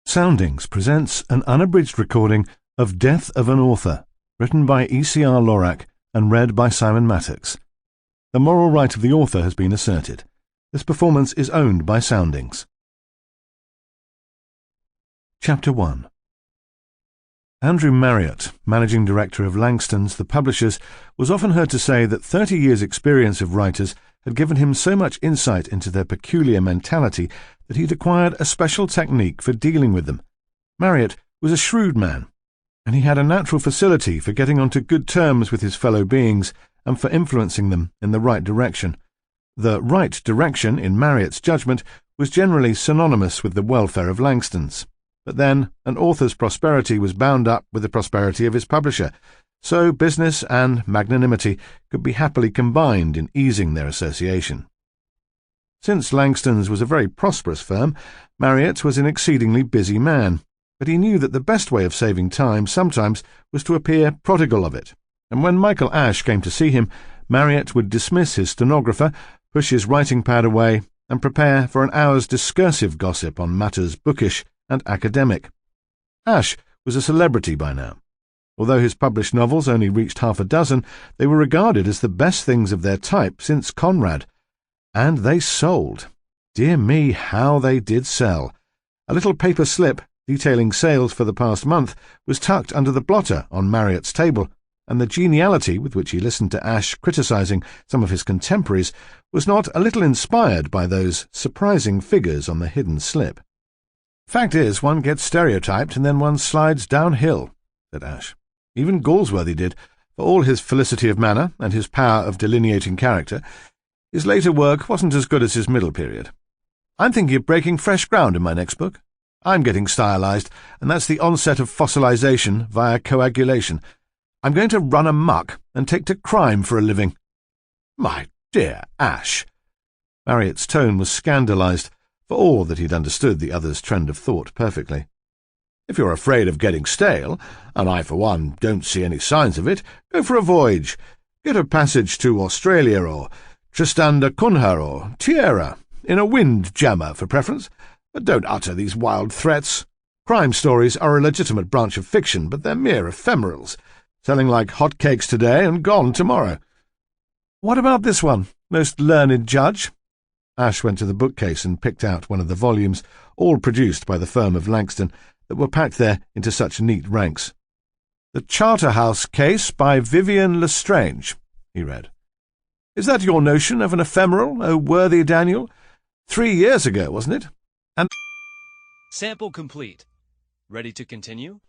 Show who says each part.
Speaker 1: Soundings presents an unabridged recording of Death of an Author, written by E.C.R. Lorac and read by Simon Mattacks. The moral right of the author has been asserted. This performance is owned by Soundings. Chapter 1. Andrew Marriott, managing director of Langstons, the publishers, was often heard to say that 30 years' experience of writers had given him so much insight into their peculiar mentality that he'd acquired a special technique for dealing with them. Marriott was a shrewd man, and he had a natural facility for getting onto good terms with his fellow beings and for influencing them in the right direction. The right direction, in Marriott's judgment, was generally synonymous with the welfare of Langstons. But then an author's prosperity was bound up with the prosperity of his publisher, so business and magnanimity could be happily combined in easing their association. Since Langstons was a very prosperous firm, Marriott was an exceedingly busy man, but he knew that the best way of saving time sometimes was to appear prodigal of it, and when Michael Ash came to see him, Marriott would dismiss his stenographer, push his writing pad away, and prepare for an hour's discursive gossip on matters bookish and academic. Ash was a celebrity by now. Although his published novels only reached half a dozen, they were regarded as the best things of their type since Conrad. And they sold. Dear me, how they did sell. A little paper slip detailing sales for the past month was tucked under the blotter on Marriott's table, and the geniality with which he listened to Ash criticising some of his contemporaries was not a little inspired by those surprising figures on the hidden slip. "Fact is, one gets stereotyped and then one slides downhill," said Ash. "Even Galsworthy did, for all his felicity of manner and his power of delineating character. His later work wasn't as good as his middle period. I'm thinking of breaking fresh ground in my next book. I'm getting stylized, and that's the onset of fossilization via coagulation. I'm going to run amok and take to crime for a living." "My dear Ash!" Marriott's tone was scandalized, for all that he'd understood the other's trend of thought perfectly. "If you're afraid of getting stale, and I for one don't see any signs of it, go for a voyage. Get a passage to Australia or Tristan da Cunha or Tierra, in a wind-jammer for preference, but don't utter these wild threats. Crime stories are a legitimate branch of fiction, but they're mere ephemerals, selling like hotcakes today and gone tomorrow." "What about this one, most learned judge?" Ash went to the bookcase and picked out one of the volumes, all produced by the firm of Langston, that were packed there into such neat ranks. "The Charterhouse Case by Vivian Lestrange," he read. "Is that your notion of an ephemeral, O worthy Daniel? 3 years ago, wasn't it? And—"
Speaker 2: Sample complete. Ready to continue?